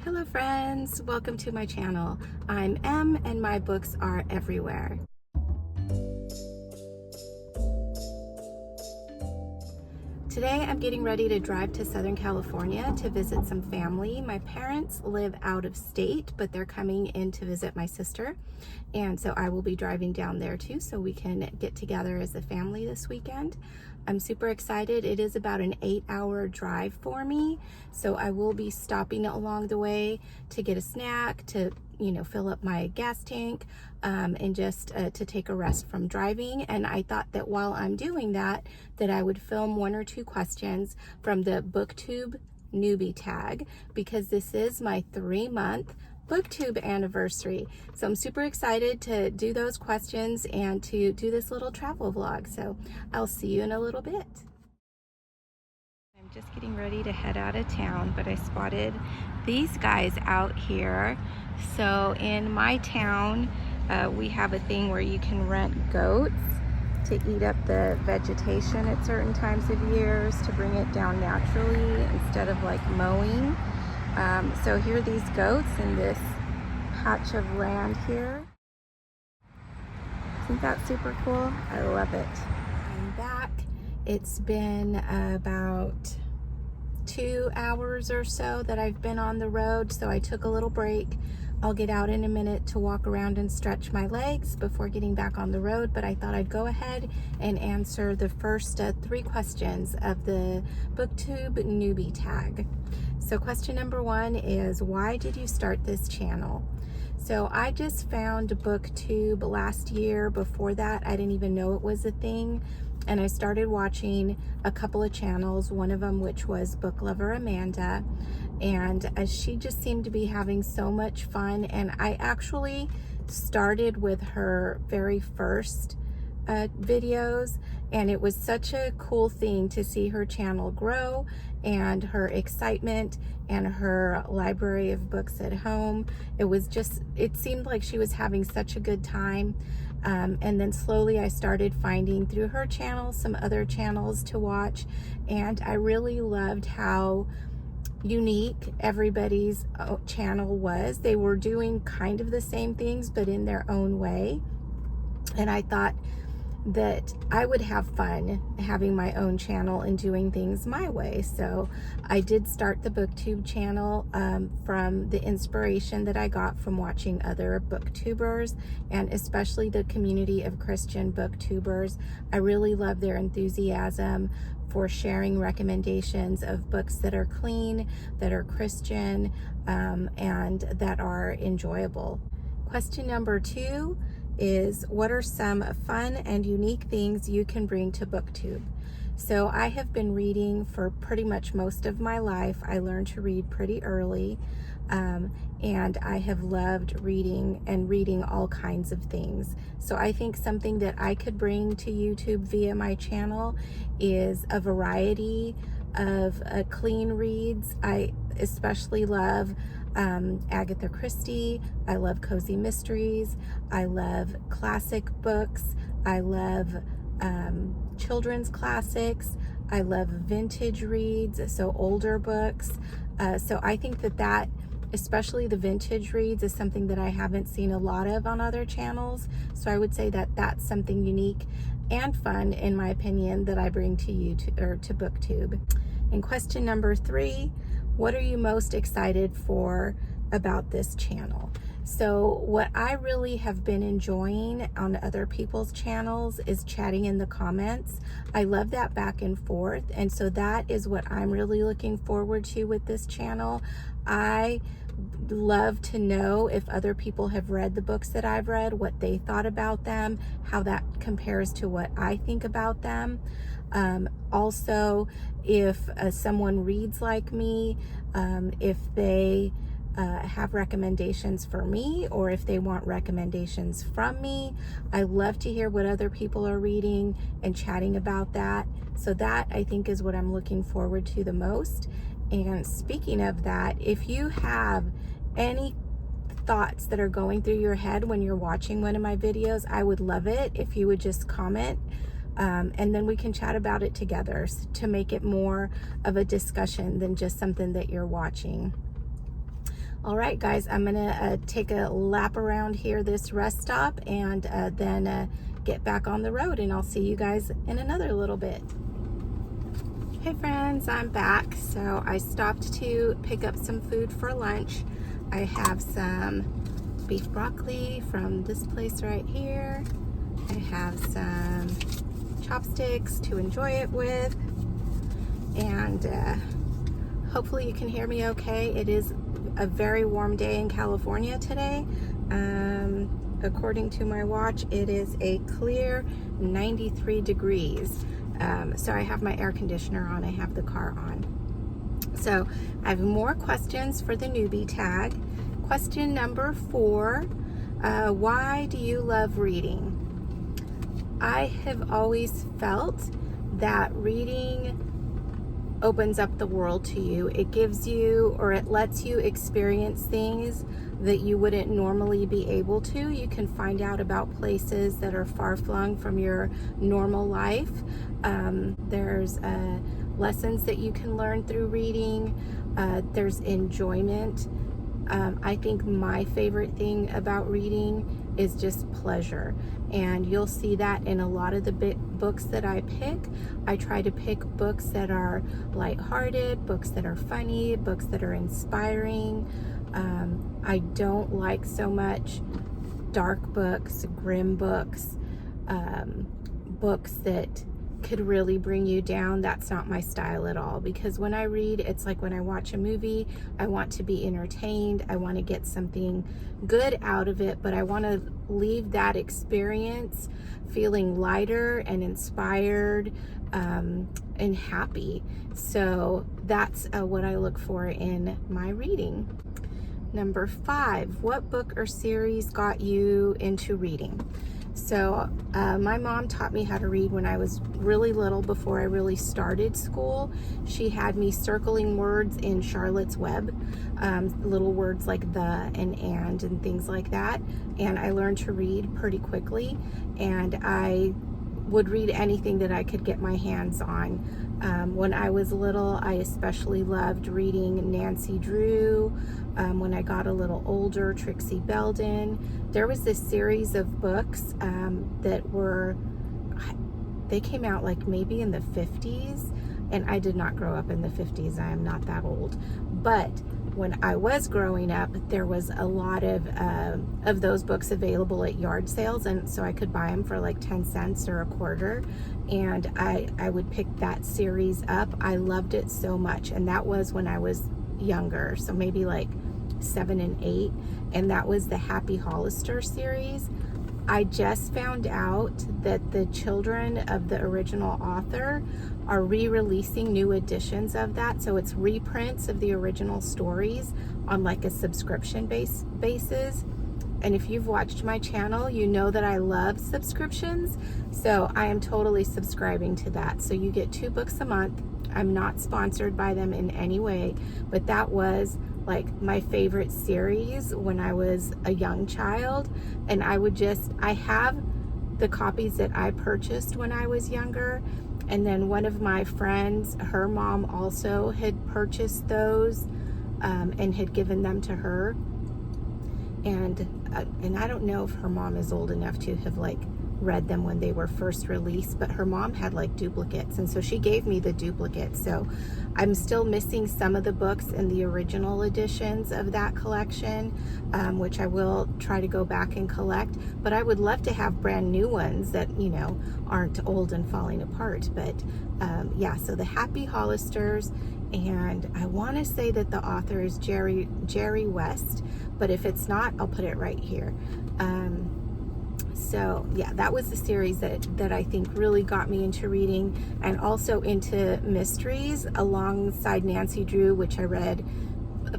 Hello friends, welcome to my channel. I'm Em and my books are everywhere. Today I'm getting ready to drive to Southern California to visit some family. My parents live out of state, but they're coming in to visit my sister. And so I will be driving down there too, so we can get together as a family this weekend. I'm super excited. It is about an 8-hour drive for me, so I will be stopping along the way to get a snack, to fill up my gas tank, and just to take a rest from driving. And I thought that while I'm doing that I would film 1 or 2 questions from the Booktube Newbie Tag, because this is my 3-month Booktube anniversary. So I'm super excited to do those questions and to do this little travel vlog. So I'll see you in a little bit. I'm just getting ready to head out of town, but I spotted these guys out here. So in my town, we have a thing where you can rent goats to eat up the vegetation at certain times of years, to bring it down naturally instead of like mowing. So here are these goats in this patch of land here. Isn't that super cool? I love it. I'm back. It's been about 2 hours or so that I've been on the road, so I took a little break. I'll get out in a minute to walk around and stretch my legs before getting back on the road, but I thought I'd go ahead and answer the first 3 questions of the Booktube Newbie Tag. So question number 1 is, why did you start this channel? So I just found Booktube last year. Before that, I didn't even know it was a thing. And I started watching a couple of channels, one of them which was Book Lover Amanda. And she just seemed to be having so much fun. And I actually started with her very first videos, and it was such a cool thing to see her channel grow and her excitement and her library of books at home. It seemed like she was having such a good time. And then slowly I started finding through her channel some other channels to watch, and I really loved how unique everybody's channel was. They were doing kind of the same things but in their own way, and I thought that I would have fun having my own channel and doing things my way. So I did start the Booktube channel from the inspiration that I got from watching other booktubers, and especially the community of Christian booktubers. I really love their enthusiasm for sharing recommendations of books that are clean, that are Christian, and that are enjoyable. Question number 2 is, what are some fun and unique things you can bring to Booktube? So I have been reading for pretty much most of my life. I learned to read pretty early, and I have loved reading all kinds of things. So I think something that I could bring to YouTube via my channel is a variety of clean reads. I especially love Agatha Christie. I love cozy mysteries. I love classic books. I love children's classics. I love vintage reads, so older books. So I think that especially the vintage reads, is something that I haven't seen a lot of on other channels. So I would say that that's something unique and fun, in my opinion, that I bring to YouTube or to Booktube. And question number 3, what are you most excited for about this channel? So what I really have been enjoying on other people's channels is chatting in the comments. I love that back and forth, and so that is what I'm really looking forward to with this channel. I love to know if other people have read the books that I've read, what they thought about them, how that compares to what I think about them. Also, if someone reads like me, if they have recommendations for me, or if they want recommendations from me. I love to hear what other people are reading and chatting about that. So that, I think, is what I'm looking forward to the most. And speaking of that, if you have any thoughts that are going through your head when you're watching one of my videos, I would love it if you would just comment, and then we can chat about it together to make it more of a discussion than just something that you're watching. All right, guys, I'm gonna take a lap around here, this rest stop, and then get back on the road, and I'll see you guys in another little bit. Hey friends, I'm back. So I stopped to pick up some food for lunch. I have some beef broccoli from this place right here. I have some chopsticks to enjoy it with, and hopefully you can hear me okay. It is a very warm day in California today. According to my watch, it is a clear 93 degrees. So I have my air conditioner on, I have the car on. So I have more questions for the newbie tag. Question number 4, why do you love reading? I have always felt that reading opens up the world to you. It gives you, or it lets you experience things that you wouldn't normally be able to. You can find out about places that are far-flung from your normal life. There's lessons that you can learn through reading. There's enjoyment. I think my favorite thing about reading is just pleasure, and you'll see that in a lot of the books that I pick. I try to pick books that are lighthearted, books that are funny, books that are inspiring. I don't like so much dark books, grim books, books that could really bring you down. That's not my style at all, because when I read, it's like when I watch a movie, I want to be entertained, I want to get something good out of it, but I want to leave that experience feeling lighter and inspired and happy. So that's what I look for in my reading. Number 5, what book or series got you into reading? So my mom taught me how to read when I was really little, before I really started school. She had me circling words in Charlotte's Web, little words like the and things like that. And I learned to read pretty quickly, and I would read anything that I could get my hands on. When I was little, I especially loved reading Nancy Drew. When I got a little older, Trixie Belden. There was this series of books they came out like maybe in the 50s, and I did not grow up in the 50s. I am not that old. But when I was growing up, there was a lot of those books available at yard sales, and so I could buy them for like 10 cents or a quarter, and I would pick that series up. I loved it so much, and that was when I was younger, so maybe like 7 and 8, and that was the Happy Hollister series. I just found out that the children of the original author are re-releasing new editions of that, so it's reprints of the original stories on like a subscription basis. And if you've watched my channel, you know that I love subscriptions, so I am totally subscribing to that. So you get 2 books a month. I'm not sponsored by them in any way, but that was like my favorite series when I was a young child. And I have the copies that I purchased when I was younger, and then one of my friends, her mom also had purchased those and had given them to her, and I don't know if her mom is old enough to have like read them when they were first released, but her mom had like duplicates, and so she gave me the duplicates. So I'm still missing some of the books in the original editions of that collection, which I will try to go back and collect, but I would love to have brand new ones that, you know, aren't old and falling apart. But yeah, so the Happy Hollisters, and I want to say that the author is Jerry West, but if it's not, I'll put it right here. So yeah, that was the series that I think really got me into reading, and also into mysteries alongside Nancy Drew, which I read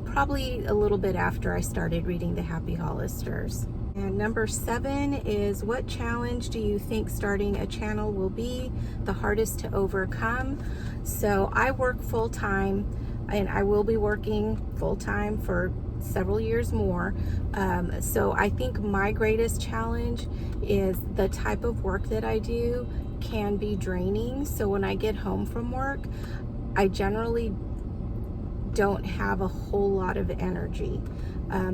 probably a little bit after I started reading the Happy Hollisters. And number 7 is, what challenge do you think starting a channel will be the hardest to overcome? So I work full-time, and I will be working full-time for several years more. So I think my greatest challenge is the type of work that I do can be draining. So when I get home from work, I generally don't have a whole lot of energy.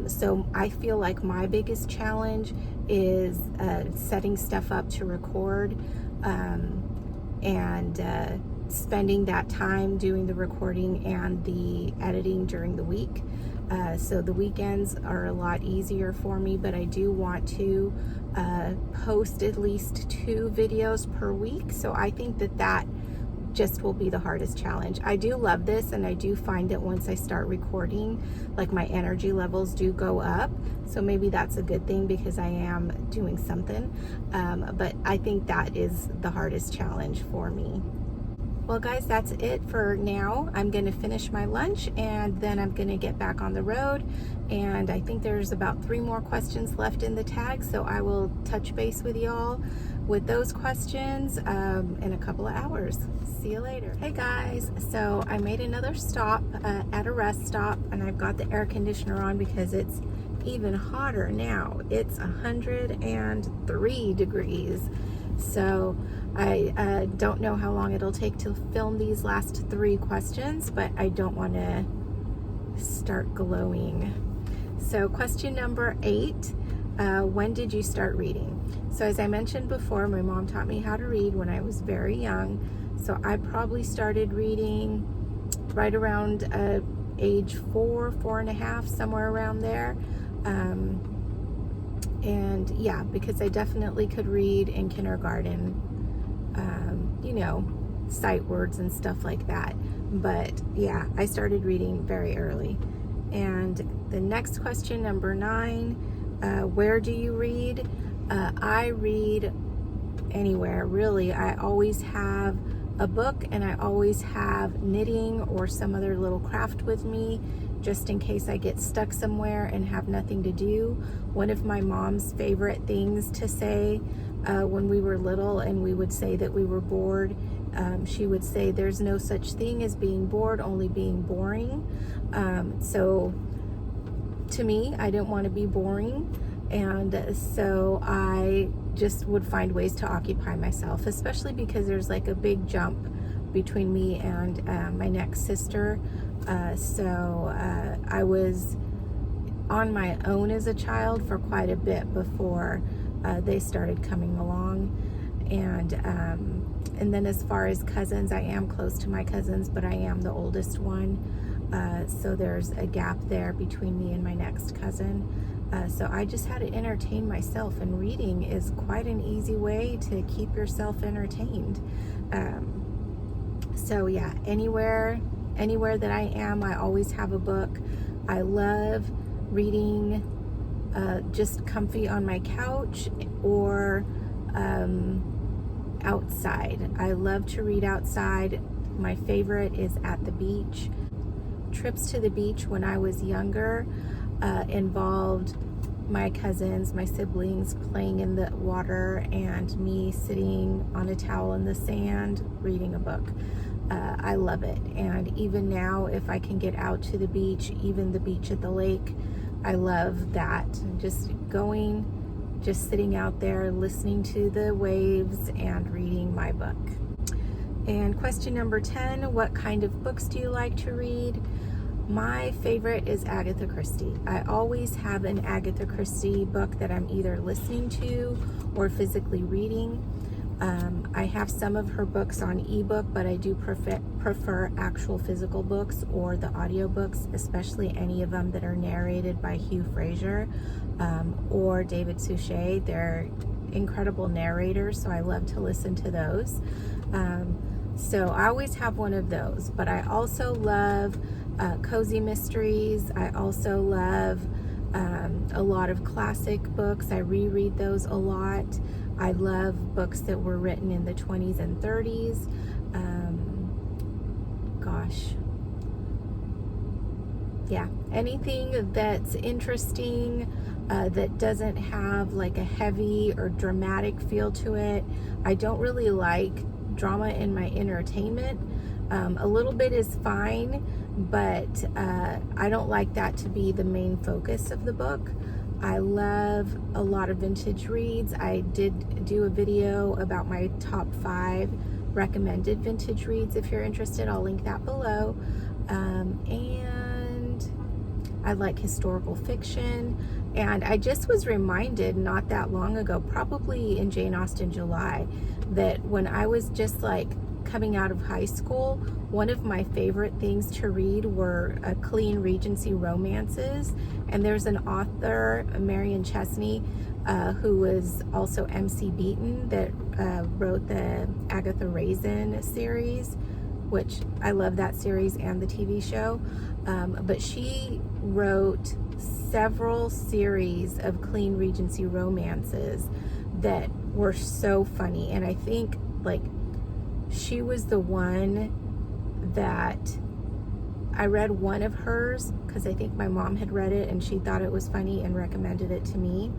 So I feel like my biggest challenge is setting stuff up to record, and spending that time doing the recording and the editing during the week. So the weekends are a lot easier for me, but I do want to post at least 2 videos per week. So I think that just will be the hardest challenge. I do love this, and I do find that once I start recording, like, my energy levels do go up. So maybe that's a good thing because I am doing something. But I think that is the hardest challenge for me. Well, guys, that's it for now. I'm going to finish my lunch, and then I'm going to get back on the road. And I think there's about 3 more questions left in the tag, so I will touch base with y'all with those questions in a couple of hours. See you later. Hey guys, so I made another stop at a rest stop, and I've got the air conditioner on because it's even hotter now. It's 103 degrees. So I don't know how long it'll take to film these last 3 questions, but I don't want to start glowing. So question number 8, when did you start reading? So as I mentioned before, my mom taught me how to read when I was very young. So I probably started reading right around age 4, 4.5, somewhere around there. And yeah, because I definitely could read in kindergarten, you know, sight words and stuff like that. But yeah, I started reading very early. And the next question, number 9, where do you read? I read anywhere, really. I always have a book, and I always have knitting or some other little craft with me, just in case I get stuck somewhere and have nothing to do. One of my mom's favorite things to say when we were little and we would say that we were bored, she would say, there's no such thing as being bored, only being boring. So to me, I didn't want to be boring, and so I just would find ways to occupy myself, especially because there's like a big jump between me and my next sister. So I was on my own as a child for quite a bit before they started coming along. And then as far as cousins, I am close to my cousins, but I am the oldest one. So there's a gap there between me and my next cousin. So I just had to entertain myself, and reading is quite an easy way to keep yourself entertained. So yeah, anywhere that I am, I always have a book. I love reading just comfy on my couch or outside. I love to read outside. My favorite is at the beach. Trips to the beach when I was younger involved my cousins, my siblings playing in the water, and me sitting on a towel in the sand reading a book. I love it. And even now, if I can get out to the beach, even the beach at the lake, I love that. Just sitting out there, listening to the waves and reading my book. And question number 10, what kind of books do you like to read? My favorite is Agatha Christie. I always have an Agatha Christie book that I'm either listening to or physically reading. I have some of her books on ebook, but I do prefer actual physical books or the audiobooks, especially any of them that are narrated by Hugh Fraser or David Suchet. They're incredible narrators, so I love to listen to those. So I always have one of those, but I also love cozy mysteries. I also love a lot of classic books. I reread those a lot. I love books that were written in the 20s and 30s. Yeah, anything that's interesting, that doesn't have like a heavy or dramatic feel to it. I don't really like drama in my entertainment. A little bit is fine, but I don't like that to be the main focus of the book. I love a lot of vintage reads. I did do a video about my top 5 recommended vintage reads. If you're interested, I'll link that below. and I like historical fiction. And I just was reminded not that long ago, probably in Jane Austen July, that when I was just like coming out of high school, one of my favorite things to read were clean Regency romances. And there's an author, Marion Chesney, who was also MC Beaton, that wrote the Agatha Christie series, which I love that series and the TV show. But she wrote several series of clean Regency romances that were so funny. And I think like she was the one that I read one of hers because I think my mom had read it and she thought it was funny and recommended it to me.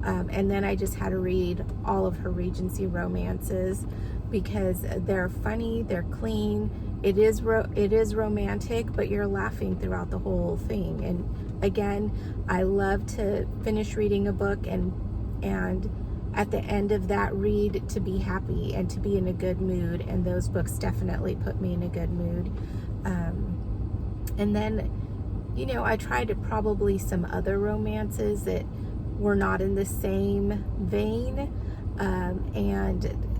And then I just had to read all of her Regency romances because they're funny, they're clean. It is romantic, but you're laughing throughout the whole thing. And again, I love to finish reading a book and at the end of that read to be happy and to be in a good mood. And those books definitely put me in a good mood. And then, you know, I tried probably some other romances that were not in the same vein. And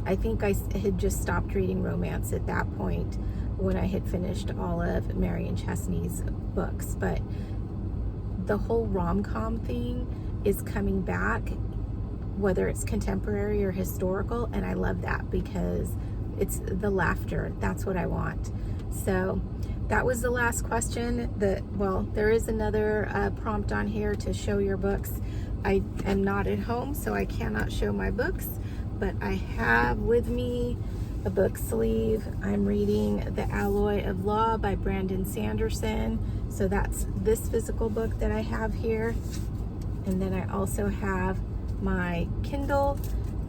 I think I had just stopped reading romance at that point when I had finished all of Marion Chesney's books. But the whole rom-com thing is coming back, whether it's contemporary or historical, and I love that because it's the laughter. That's what I want. So that was the last question. Well, there is another prompt on here to show your books. I am not at home, so I cannot show my books, but I have with me a book sleeve. I'm reading The Alloy of Law by Brandon Sanderson. So that's this physical book that I have here. And then I also have my Kindle,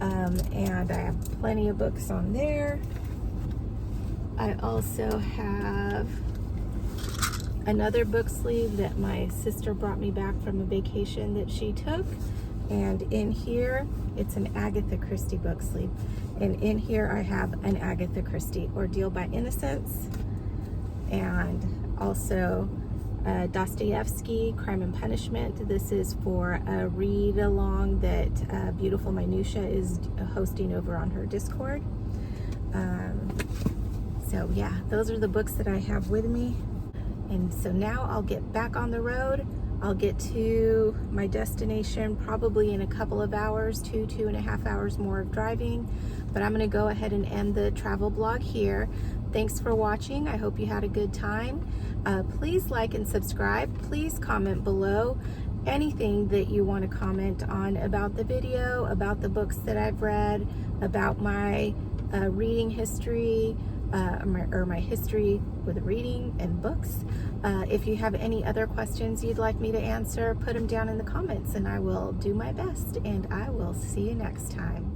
and I have plenty of books on there. I also have another book sleeve that my sister brought me back from a vacation that she took. And in here, it's an Agatha Christie book sleeve. And in here I have an Agatha Christie, Ordeal by Innocence, and also Dostoevsky, Crime and Punishment. This is for a read along that Beautiful Minutia is hosting over on her Discord. So yeah, those are the books that I have with me. And so now I'll get back on the road. I'll get to my destination probably in a couple of hours, 2.5 hours more of driving. But I'm gonna go ahead and end the travel blog here. Thanks for watching. I hope you had a good time. Please like and subscribe. Please comment below anything that you want to comment on about the video, about the books that I've read, about my reading history, or my history with reading and books. If you have any other questions you'd like me to answer, put them down in the comments and I will do my best, and I will see you next time.